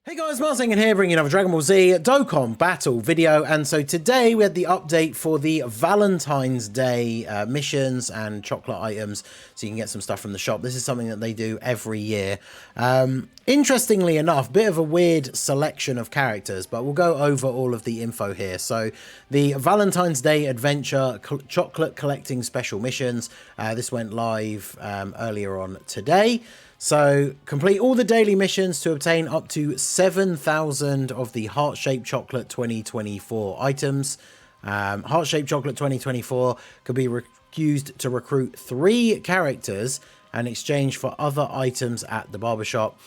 Hey guys, Marsing here, bringing another Dragon Ball Z Dokkan Battle video, and so today we had the update for the Valentine's Day missions and chocolate items, so you can get some stuff from the shop. This is something that they do every year. Interestingly enough, bit of a weird selection of characters, but we'll go over all of the info here. So the Valentine's Day Adventure Chocolate Collecting Special Missions, this went live earlier on today. So complete all the daily missions to obtain up to 7,000 of the heart-shaped chocolate 2024 items. Heart-shaped chocolate 2024 could be used to recruit 3 characters and exchange for other items at the barbershop.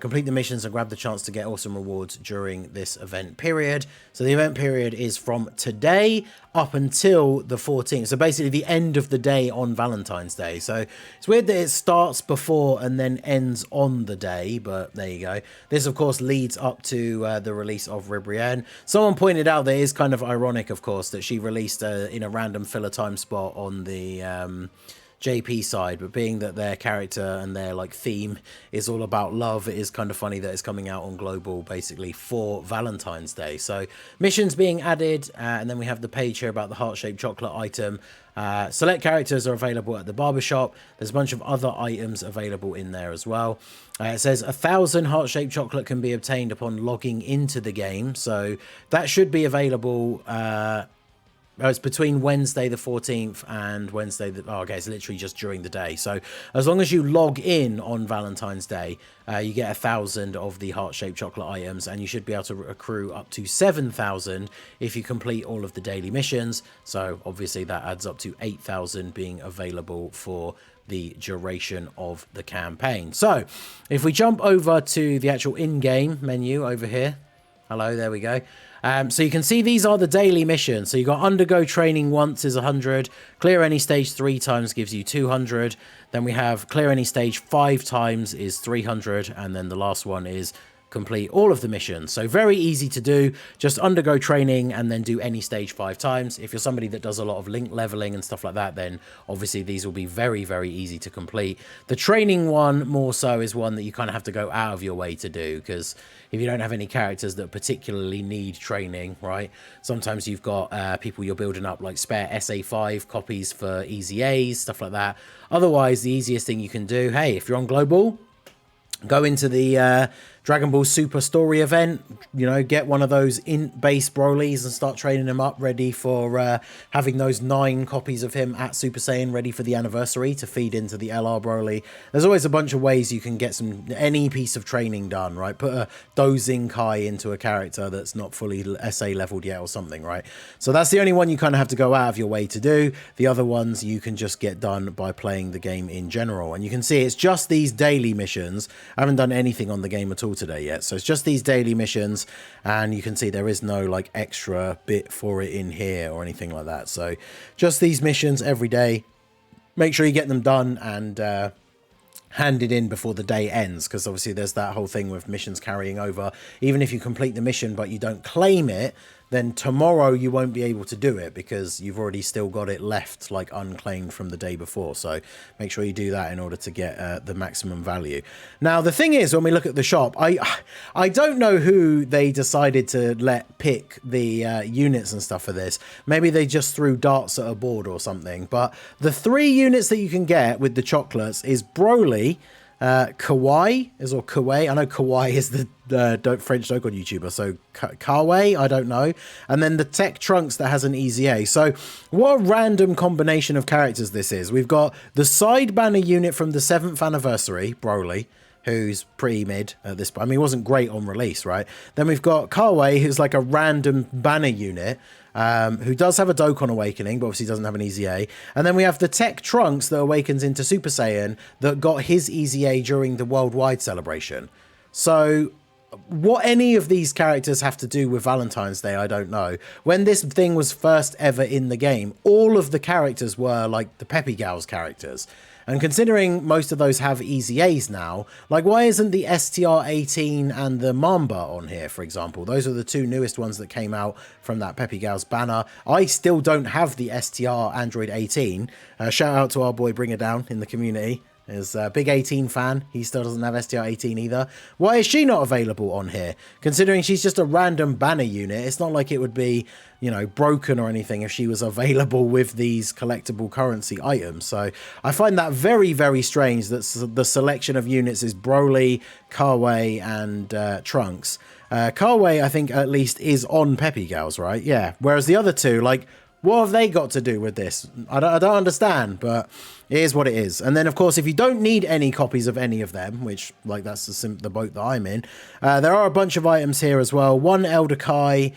Complete the missions and grab the chance to get awesome rewards during this event period. So the event period is from today up until the 14th. So basically the end of the day on Valentine's Day. So it's weird that it starts before and then ends on the day, but there you go. This, of course, leads up to the release of Ribrianne. Someone pointed out that it is kind of ironic, of course, that she released in a random filler time spot on the JP side, but being that their character and their like theme is all about love, it is kind of funny that it's coming out on global basically for Valentine's Day. So missions being added, and then we have the page here about the heart-shaped chocolate item. Select characters are available at the barbershop. There's a bunch of other items available in there as well. It says 1,000 heart-shaped chocolate can be obtained upon logging into the game, so that should be available. It's between Wednesday the 14th and Wednesday the... Oh, okay, it's literally just during the day. So as long as you log in on Valentine's Day, you get 1,000 of the heart-shaped chocolate items, and you should be able to accrue up to 7,000 if you complete all of the daily missions. So obviously that adds up to 8,000 being available for the duration of the campaign. So if we jump over to the actual in-game menu over here. Hello, there we go. So you can see these are the daily missions. So you got undergo training once is 100, clear any stage 3 times gives you 200. Then we have clear any stage 5 times is 300, and then the last one is complete all of the missions. So very easy to do. Just undergo training and then do any stage 5 times. If you're somebody that does a lot of link leveling and stuff like that, then obviously these will be very, very easy to complete. The training one more so is one that you kind of have to go out of your way to do, because if you don't have any characters that particularly need training, right? Sometimes you've got people you're building up like spare SA5 copies for easy A's, stuff like that. Otherwise, the easiest thing you can do, hey, if you're on global, go into the Dragon Ball Super Story event, you know, get one of those in-base Brolys and start training him up ready for having those 9 copies of him at Super Saiyan ready for the anniversary to feed into the LR Broly. There's always a bunch of ways you can get any piece of training done, right? Put a dozing Kai into a character that's not fully SA leveled yet or something, right? So that's the only one you kind of have to go out of your way to do. The other ones you can just get done by playing the game in general. And you can see it's just these daily missions. I haven't done anything on the game at all today yet, so it's just these daily missions, and you can see there is no like extra bit for it in here or anything like that. So just these missions every day. Make sure you get them done and hand it in before the day ends, because obviously there's that whole thing with missions carrying over. Even if you complete the mission but you don't claim it, then tomorrow you won't be able to do it because you've already still got it left like unclaimed from the day before. So make sure you do that in order to get the maximum value. Now the thing is, when we look at the shop, I don't know who they decided to let pick the units and stuff for this. Maybe they just threw darts at a board or something, but the 3 units that you can get with the chocolates is Broly, Kawaii or Kawaii. I know Kawaii is the French Dokkan YouTuber, so Kawaii, I don't know. And then the Tech Trunks that has an easy A. So what a random combination of characters this is. We've got the side banner unit from the 7th anniversary, Broly, who's pretty mid at this point. I mean, he wasn't great on release, right? Then we've got Kawaii, who's like a random banner unit, who does have a Dokkan Awakening, but obviously doesn't have an Easy A. And then we have the Tech Trunks that awakens into Super Saiyan that got his Easy A during the worldwide celebration. So what any of these characters have to do with Valentine's Day, I don't know. When this thing was first ever in the game, all of the characters were like the Peppy Gal's characters. And considering most of those have Easy A's now, like why isn't the STR-18 and the Mamba on here, for example? Those are the 2 newest ones that came out from that Peppy Gal's banner. I still don't have the STR Android 18. Shout out to our boy Bring It Down in the community. is a big 18 fan. He still doesn't have STR18 either. Why is she not available on here? Considering she's just a random banner unit, it's not like it would be, you know, broken or anything if she was available with these collectible currency items. So I find that very, very strange that the selection of units is Broly, Carway, and Trunks. Carway, I think, at least is on Peppy Gals, right? Yeah. Whereas the other two, like, what have they got to do with this? I don't understand, but it is what it is. And then, of course, if you don't need any copies of any of them, which, like, that's the boat that I'm in, there are a bunch of items here as well. One Elder Kai,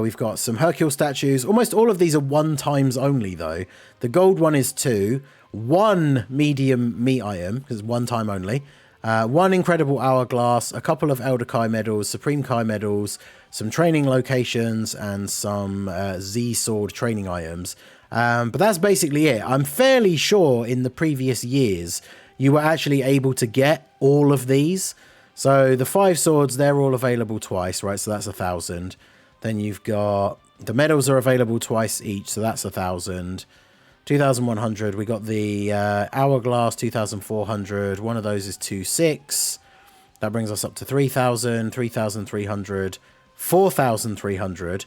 we've got some Hercule statues. Almost all of these are 1 times only, though. The gold one is 2. 1 medium meat item, because it's 1 time only. 1 incredible hourglass, a couple of Elder Kai medals, Supreme Kai medals, some training locations, and some Z sword training items. But that's basically it. I'm fairly sure in the previous years you were actually able to get all of these. So the 5 swords, they're all available twice, right? So that's 1,000. Then you've got the medals are available twice each, so that's 1,000. 2,100. We got the hourglass, 2,400. One of those is 2,600. That brings us up to 3,000, 3,300, 4,300.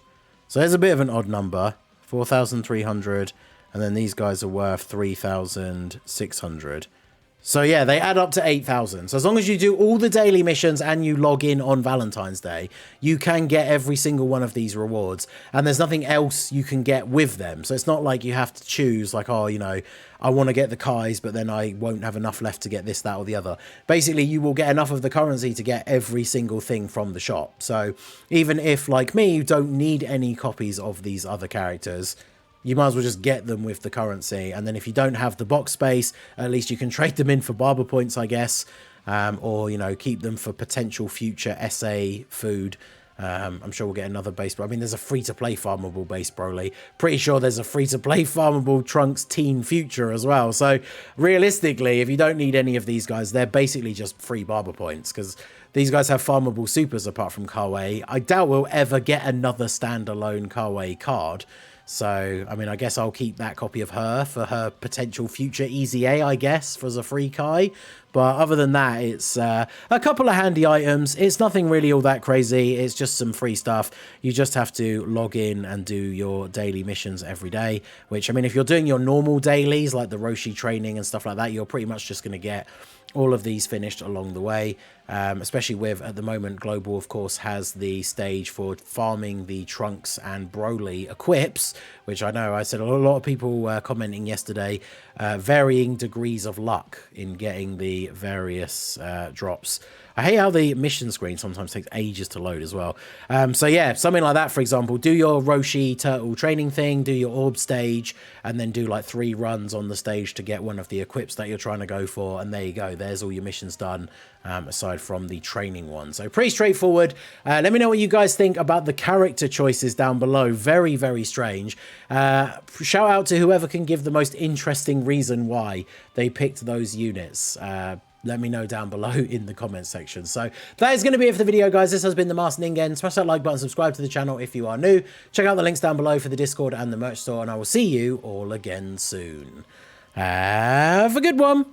So there's a bit of an odd number. 4,300. And then these guys are worth 3,600. So yeah, they add up to 8,000. So as long as you do all the daily missions and you log in on Valentine's Day, you can get every single one of these rewards. And there's nothing else you can get with them. So it's not like you have to choose like, oh, you know, I want to get the Kais, but then I won't have enough left to get this, that, or the other. Basically, you will get enough of the currency to get every single thing from the shop. So even if, like me, you don't need any copies of these other characters, you might as well just get them with the currency. And then if you don't have the box space, at least you can trade them in for barber points, I guess. Or, you know, keep them for potential future SA food. I'm sure we'll get another base. But I mean, there's a free-to-play farmable base Broly. Pretty sure there's a free-to-play farmable Trunks Teen Future as well. So realistically, if you don't need any of these guys, they're basically just free barber points. Because these guys have farmable supers apart from Kawaii. I doubt we'll ever get another standalone Kawaii card. So, I mean, I guess I'll keep that copy of her for her potential future Easy A, I guess, for the free Kai. But other than that, it's a couple of handy items. It's nothing really all that crazy. It's just some free stuff. You just have to log in and do your daily missions every day. Which, I mean, if you're doing your normal dailies, like the Roshi training and stuff like that, you're pretty much just going to get all of these finished along the way, especially with, at the moment, Global, of course, has the stage for farming the Trunks and Broly equips, which I know I said a lot of people commenting yesterday, varying degrees of luck in getting the various drops. I hate how the mission screen sometimes takes ages to load as well. So yeah, something like that, for example, do your Roshi turtle training thing, do your orb stage, and then do like 3 runs on the stage to get one of the equips that you're trying to go for, and there you go, there's all your missions done, aside from the training one. So pretty straightforward. Let me know what you guys think about the character choices down below. Very, very strange. Shout out to whoever can give the most interesting reason why they picked those units. Let me know down below in the comments section. So that is going to be it for the video, guys. This has been the Masked Ningen. Smash that like button, subscribe to the channel if you are new. Check out the links down below for the Discord and the merch store, and I will see you all again soon. Have a good one.